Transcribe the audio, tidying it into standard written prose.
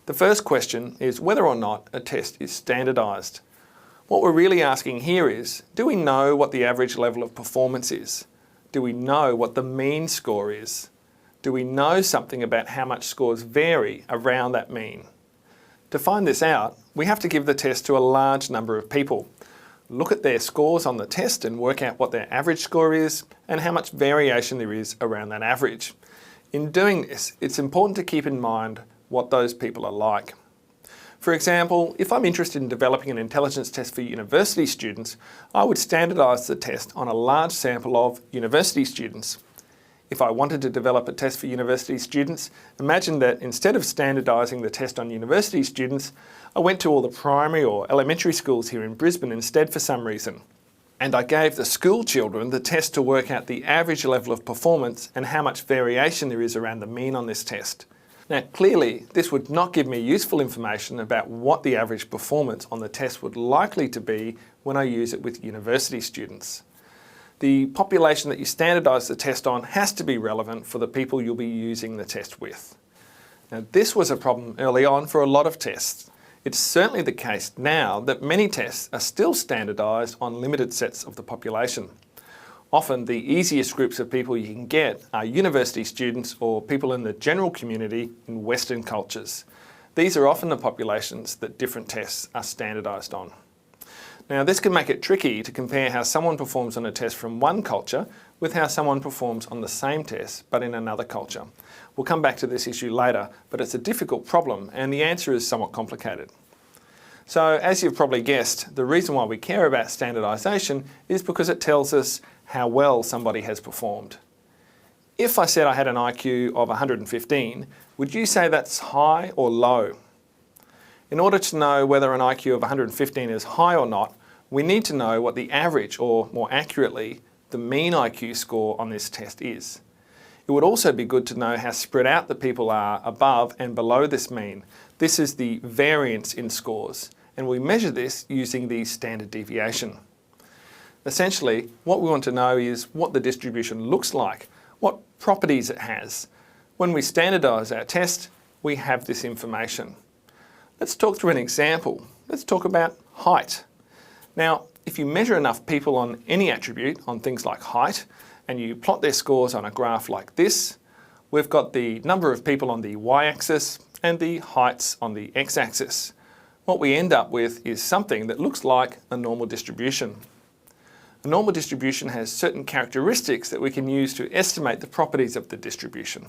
The first question is whether or not a test is standardised. What we're really asking here is, do we know what the average level of performance is? Do we know what the mean score is? Do we know something about how much scores vary around that mean? To find this out, we have to give the test to a large number of people. Look at their scores on the test and work out what their average score is and how much variation there is around that average. In doing this, it's important to keep in mind what those people are like. For example, if I'm interested in developing an intelligence test for university students, I would standardise the test on a large sample of university students. If I wanted to develop a test for university students, imagine that instead of standardising the test on university students, I went to all the primary or elementary schools here in Brisbane instead for some reason. And I gave the school children the test to work out the average level of performance and how much variation there is around the mean on this test. Now clearly, this would not give me useful information about what the average performance on the test would likely to be when I use it with university students. The population that you standardise the test on has to be relevant for the people you'll be using the test with. Now this was a problem early on for a lot of tests. It's certainly the case now that many tests are still standardised on limited sets of the population. Often the easiest groups of people you can get are university students or people in the general community in Western cultures. These are often the populations that different tests are standardised on. Now this can make it tricky to compare how someone performs on a test from one culture with how someone performs on the same test but in another culture. We'll come back to this issue later, but it's a difficult problem and the answer is somewhat complicated. So as you've probably guessed, the reason why we care about standardisation is because it tells us how well somebody has performed. If I said I had an IQ of 115, would you say that's high or low? In order to know whether an IQ of 115 is high or not, we need to know what the average, or more accurately, the mean IQ score on this test is. It would also be good to know how spread out the people are above and below this mean. This is the variance in scores, and we measure this using the standard deviation. Essentially, what we want to know is what the distribution looks like, what properties it has. When we standardise our test, we have this information. Let's talk through an example. Let's talk about height. Now, if you measure enough people on any attribute, on things like height, and you plot their scores on a graph like this, we've got the number of people on the y-axis and the heights on the x-axis. What we end up with is something that looks like a normal distribution. A normal distribution has certain characteristics that we can use to estimate the properties of the distribution.